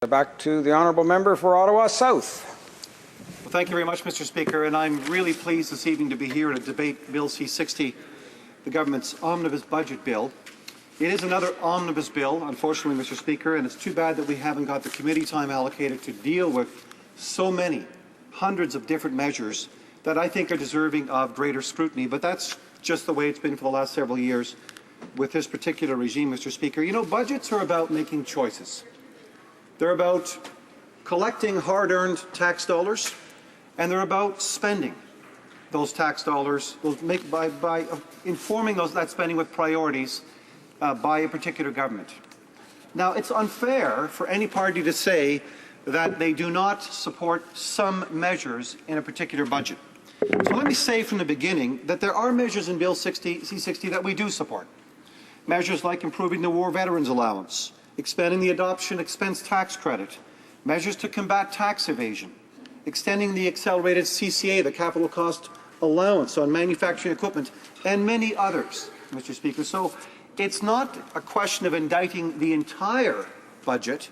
Back to the honourable member for Ottawa South. Well, thank you very much, Mr. Speaker, and I'm really pleased this evening to be here to debate Bill C-60, the government's omnibus budget bill. It is another omnibus bill, unfortunately, Mr. Speaker, and it's too bad that we haven't got the committee time allocated to deal with so many, hundreds of different measures that I think are deserving of greater scrutiny, but that's just the way it's been for the last several years with this particular regime, Mr. Speaker. You know, budgets are about making choices. They're about collecting hard-earned tax dollars, and they're about spending those tax dollars by informing that spending with priorities by a particular government. Now, it's unfair for any party to say that they do not support some measures in a particular budget. So let me say from the beginning that there are measures in Bill C-60 that we do support. Measures like improving the War Veterans Allowance, expanding the adoption expense tax credit, measures to combat tax evasion, extending the accelerated CCA, the capital cost allowance on manufacturing equipment, and many others, Mr. Speaker. So it's not a question of indicting the entire budget,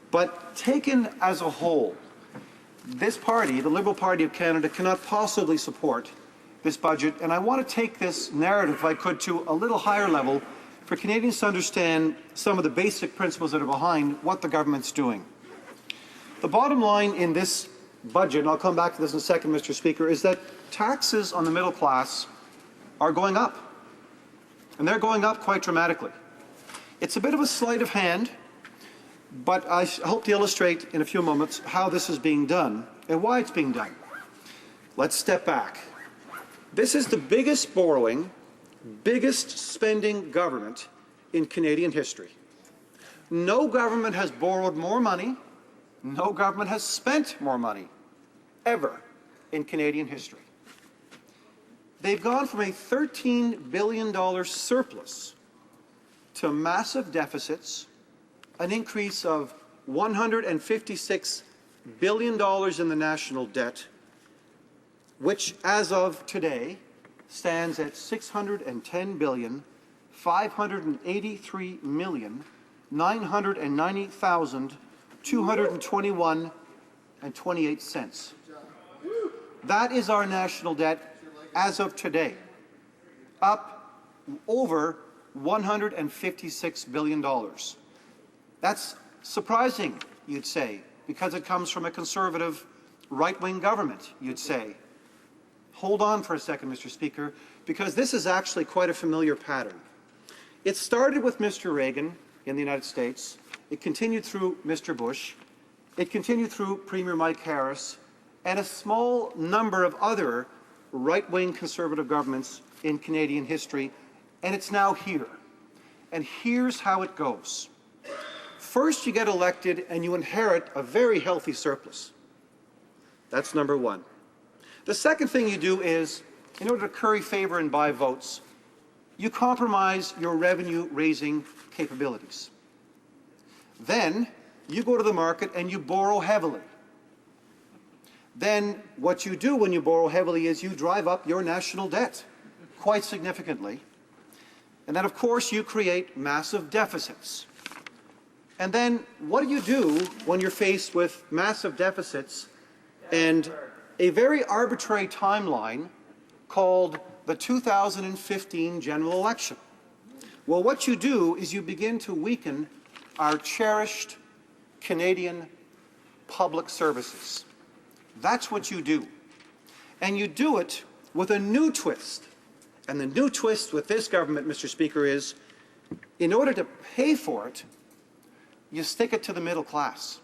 but taken as a whole, this party, the Liberal Party of Canada, cannot possibly support this budget, and I want to take this narrative, if I could, to a little higher level for Canadians to understand some of the basic principles that are behind what the government's doing. The bottom line in this budget, and I'll come back to this in a second, Mr. Speaker, is that taxes on the middle class are going up, and they're going up quite dramatically. It's a bit of a sleight of hand, but I hope to illustrate in a few moments how this is being done and why it's being done. Let's step back. This is the biggest borrowing, biggest spending government in Canadian history. No government has borrowed more money, no government has spent more money, ever, in Canadian history. They've gone from a $13 billion surplus to massive deficits, an increase of $156 billion in the national debt, which, as of today, stands at $610,583,990,221.28. That is our national debt as of today, up over $156 billion. That's surprising, you'd say, because it comes from a conservative right-wing government, you'd say. Hold on for a second, Mr. Speaker, because this is actually quite a familiar pattern. It started with Mr. Reagan in the United States. It continued through Mr. Bush. It continued through Premier Mike Harris and a small number of other right-wing conservative governments in Canadian history, and it's now here. And here's how it goes. First, you get elected and you inherit a very healthy surplus. That's number one. The second thing you do is, in order to curry favor and buy votes, you compromise your revenue-raising capabilities. Then you go to the market and you borrow heavily. Then what you do when you borrow heavily is you drive up your national debt quite significantly. And then, of course, you create massive deficits. And then what do you do when you're faced with massive deficits and a very arbitrary timeline called the 2015 general election? Well, what you do is you begin to weaken our cherished Canadian public services. That's what you do. And you do it with a new twist. And the new twist with this government, Mr. Speaker, is in order to pay for it, you stick it to the middle class.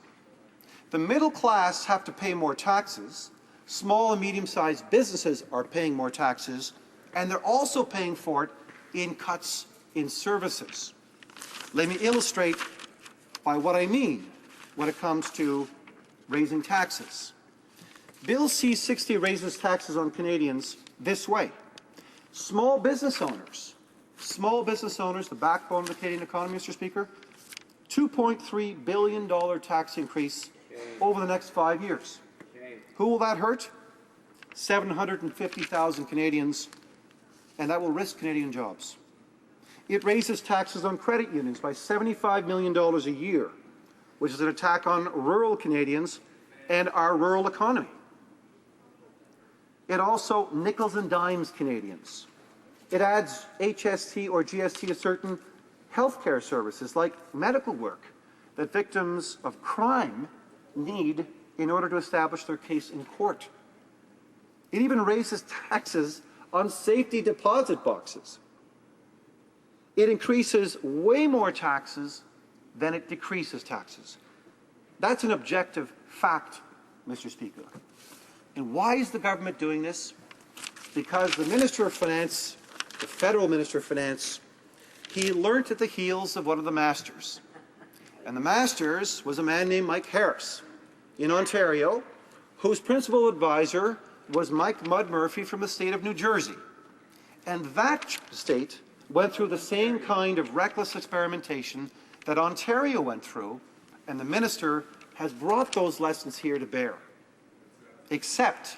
The middle class have to pay more taxes. Small and medium-sized businesses are paying more taxes, and they're also paying for it in cuts in services. Let me illustrate by what I mean when it comes to raising taxes. Bill C-60 raises taxes on Canadians this way. Small business owners, the backbone of the Canadian economy, Mr. Speaker, $2.3 billion tax increase over the next 5 years. Who will that hurt? 750,000 Canadians, and that will risk Canadian jobs. It raises taxes on credit unions by $75 million a year, which is an attack on rural Canadians and our rural economy. It also nickels and dimes Canadians. It adds HST or GST to certain healthcare services like medical work that victims of crime need in order to establish their case in court. It even raises taxes on safety deposit boxes. It increases way more taxes than it decreases taxes. That's an objective fact, Mr. Speaker. And why is the government doing this? Because the Minister of Finance, the federal Minister of Finance, he learnt at the heels of one of the masters. And the masters was a man named Mike Harris in Ontario, whose principal advisor was Mike Mud Murphy from the state of New Jersey. And that state went through the same kind of reckless experimentation that Ontario went through, and the minister has brought those lessons here to bear. Except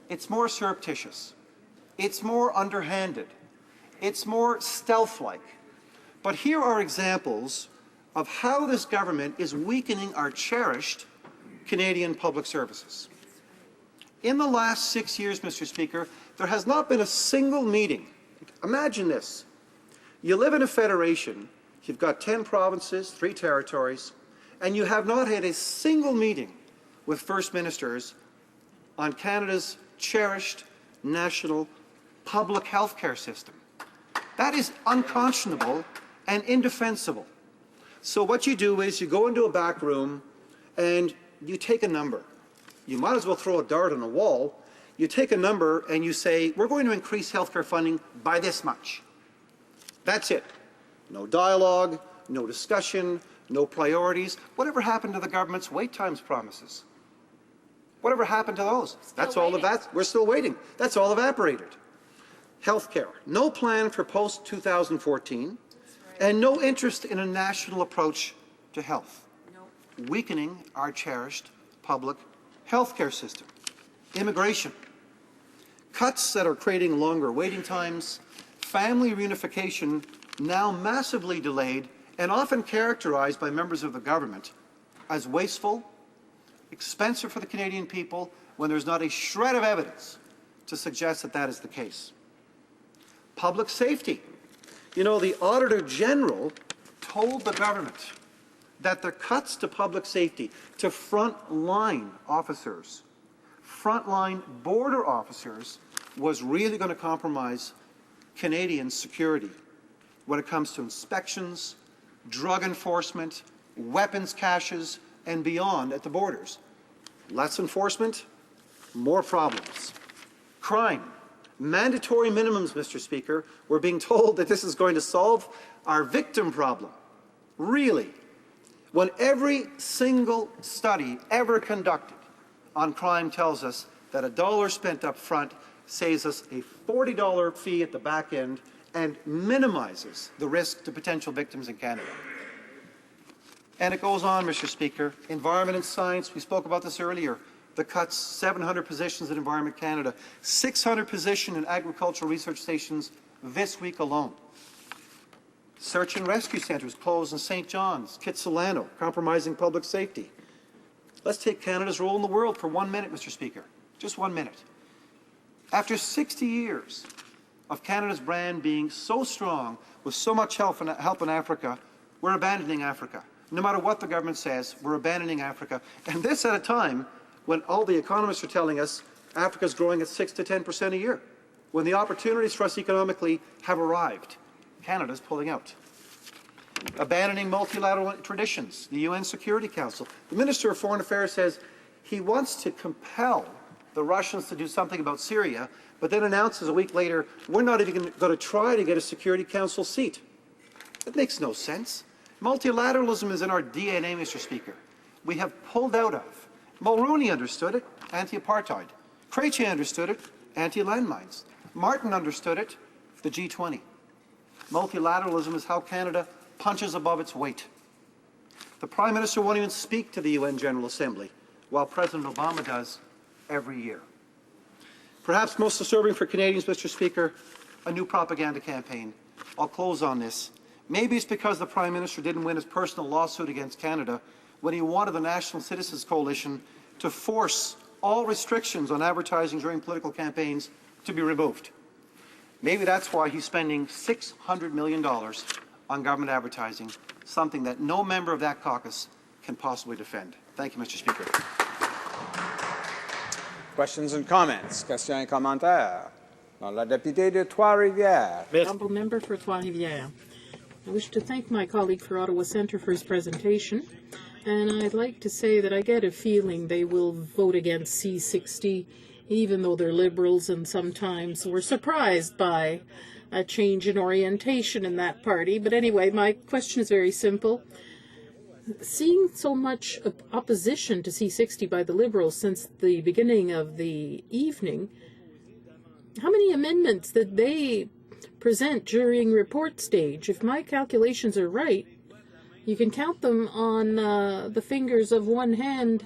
it's more surreptitious, it's more underhanded, it's more stealth-like. But here are examples of how this government is weakening our cherished Canadian public services. In the last 6 years, Mr. Speaker, there has not been a single meeting. Imagine this. You live in a federation, you've got 10 provinces, 3 territories, and you have not had a single meeting with First Ministers on Canada's cherished national public health care system. That is unconscionable and indefensible. So what you do is you go into a back room and you take a number. You might as well throw a dart on a wall. You take a number and you say, we're going to increase healthcare funding by this much. That's it. No dialogue, no discussion, no priorities. Whatever happened to the government's wait times promises? Whatever happened to those? That's all of that. We're still waiting. That's all evaporated. Healthcare. No plan for post-2014 and no interest in a national approach to health. Weakening our cherished public healthcare system. Immigration. Cuts that are creating longer waiting times. Family reunification now massively delayed and often characterized by members of the government as wasteful, expensive for the Canadian people when there's not a shred of evidence to suggest that that is the case. Public safety. You know, the Auditor General told the government that the cuts to public safety, to frontline officers, frontline border officers, was really going to compromise Canadian security when it comes to inspections, drug enforcement, weapons caches, and beyond at the borders. Less enforcement, more problems. Crime. Mandatory minimums, Mr. Speaker. We're being told that this is going to solve our victim problem. Really? When every single study ever conducted on crime tells us that a dollar spent up front saves us a $40 fee at the back end and minimizes the risk to potential victims in Canada. And it goes on, Mr. Speaker. Environment and science, we spoke about this earlier. The cuts, 700 positions at Environment Canada, 600 positions in agricultural research stations this week alone. Search and rescue centres closed in St. John's, Kitsilano, compromising public safety. Let's take Canada's role in the world for 1 minute, Mr. Speaker. Just 1 minute. After 60 years of Canada's brand being so strong, with so much help in Africa, we're abandoning Africa. No matter what the government says, we're abandoning Africa. And this at a time when all the economists are telling us Africa's growing at 6 to 10% a year. When the opportunities for us economically have arrived, Canada's pulling out. Abandoning multilateral traditions, the UN Security Council. The Minister of Foreign Affairs says he wants to compel the Russians to do something about Syria, but then announces a week later, we're not even going to try to get a Security Council seat. That makes no sense. Multilateralism is in our DNA, Mr. Speaker. We have pulled out of. Mulroney understood it, anti-apartheid. Krejci understood it, anti-landmines. Martin understood it, the G20. Multilateralism is how Canada punches above its weight. The Prime Minister won't even speak to the UN General Assembly, while President Obama does every year. Perhaps most disturbing for Canadians, Mr. Speaker, a new propaganda campaign. I'll close on this. Maybe it's because the Prime Minister didn't win his personal lawsuit against Canada, when he wanted the National Citizens Coalition to force all restrictions on advertising during political campaigns to be removed. Maybe that's why he's spending $600 million on government advertising, something that no member of that caucus can possibly defend. Thank you, Mr. Speaker. Questions and comments? Questions et commentaires? La députée de Trois-Rivières. Honourable Member for Trois-Rivières. I wish to thank my colleague for Ottawa Centre for his presentation, and I'd like to say that I get a feeling they will vote against C-60, even though they're Liberals, and sometimes we're surprised by a change in orientation in that party. But anyway, my question is very simple. Seeing so much opposition to C-60 by the Liberals since the beginning of the evening, how many amendments did they present during report stage? If my calculations are right, you can count them on the fingers of one hand,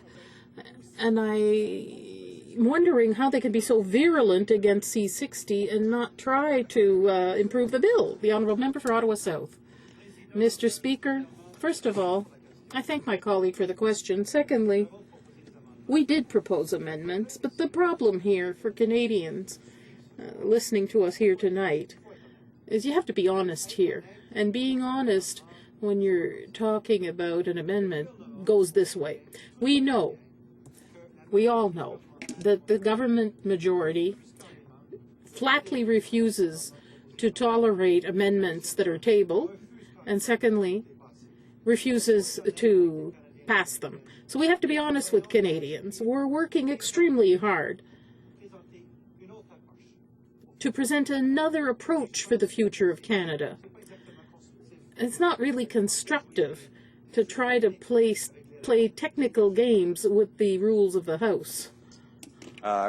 and I'm wondering how they could be so virulent against C-60 and not try to improve the bill. The Honourable Member for Ottawa South. Mr. Speaker, first of all, I thank my colleague for the question. Secondly, we did propose amendments, but the problem here for Canadians listening to us here tonight is you have to be honest here. And being honest when you're talking about an amendment goes this way. We all know, that the government majority flatly refuses to tolerate amendments that are tabled, and secondly, refuses to pass them. So we have to be honest with Canadians. We're working extremely hard to present another approach for the future of Canada. It's not really constructive to try to play technical games with the rules of the House.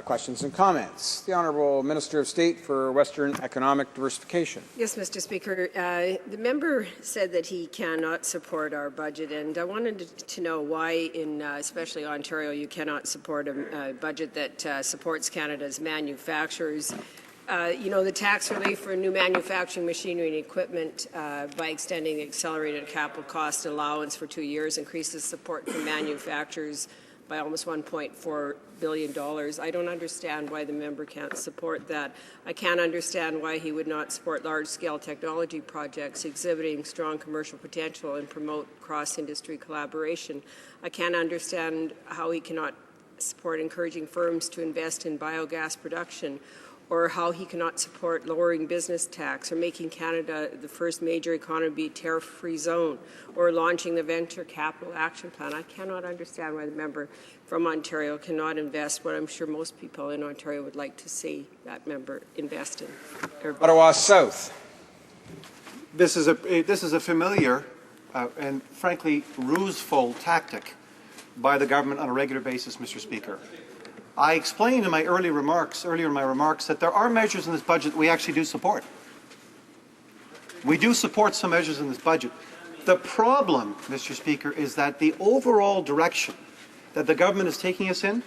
Questions and comments? The Honourable Minister of State for Western Economic Diversification. Yes, Mr. Speaker. The member said that he cannot support our budget, and I wanted to know why, in especially Ontario, you cannot support a budget that supports Canada's manufacturers. The tax relief for new manufacturing machinery and equipment by extending the accelerated capital cost allowance for 2 years increases support for manufacturers by almost $1.4 billion. I don't understand why the member can't support that. I can't understand why he would not support large-scale technology projects exhibiting strong commercial potential and promote cross-industry collaboration. I can't understand how he cannot support encouraging firms to invest in biogas production, or how he cannot support lowering business tax, or making Canada the first major economy tariff-free zone, or launching the Venture Capital Action Plan. I cannot understand why the member from Ontario cannot invest what I'm sure most people in Ontario would like to see that member invest in. Ottawa South. This is a familiar and frankly ruseful tactic by the government on a regular basis, Mr. Speaker. I explained in my earlier in my remarks, that there are measures in this budget that we actually do support. We do support some measures in this budget. The problem, Mr. Speaker, is that the overall direction that the government is taking us in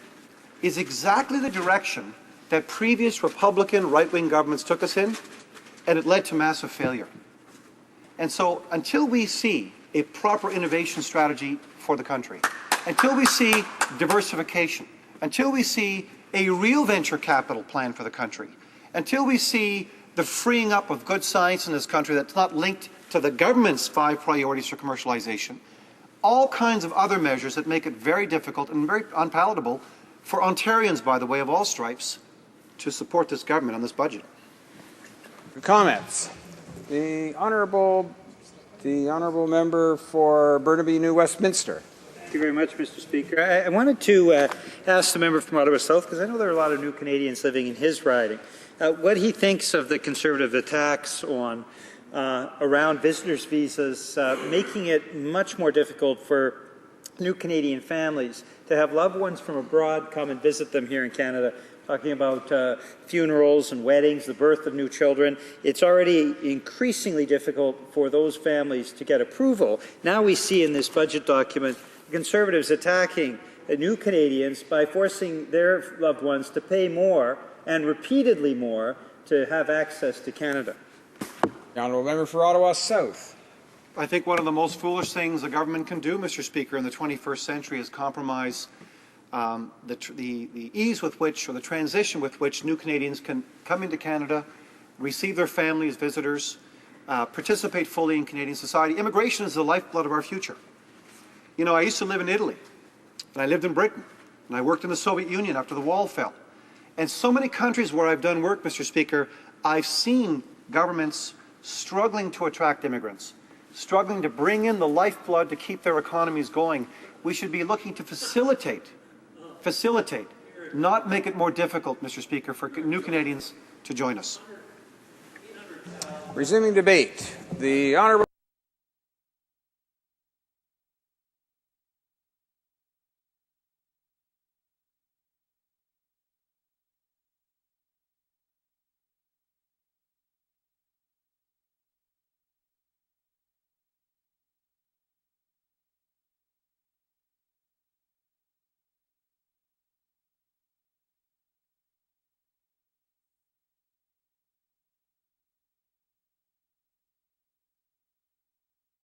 is exactly the direction that previous Republican right-wing governments took us in, and it led to massive failure. And so until we see a proper innovation strategy for the country, until we see diversification, until we see a real venture capital plan for the country, until we see the freeing up of good science in this country that's not linked to the government's 5 priorities for commercialization, all kinds of other measures that make it very difficult and very unpalatable for Ontarians, by the way, of all stripes, to support this government on this budget. Comments? The honourable member for Burnaby New Westminster. Thank you very much, Mr. Speaker. I wanted to ask the member from Ottawa South, because I know there are a lot of new Canadians living in his riding, what he thinks of the Conservative attacks on around visitors' visas, making it much more difficult for new Canadian families to have loved ones from abroad come and visit them here in Canada, talking about funerals and weddings, the birth of new children. It's already increasingly difficult for those families to get approval. Now we see in this budget document Conservatives attacking new Canadians by forcing their loved ones to pay more, and repeatedly more, to have access to Canada. The honourable member for Ottawa South. I think one of the most foolish things a government can do, Mr. Speaker, in the 21st century is compromise the ease with which, or the transition with which, new Canadians can come into Canada, receive their family as visitors, participate fully in Canadian society. Immigration is the lifeblood of our future. You know, I used to live in Italy, and I lived in Britain, and I worked in the Soviet Union after the wall fell. And so many countries where I've done work, Mr. Speaker, I've seen governments struggling to attract immigrants, struggling to bring in the lifeblood to keep their economies going. We should be looking to facilitate, not make it more difficult, Mr. Speaker, for new Canadians to join us. Resuming debate, the Honourable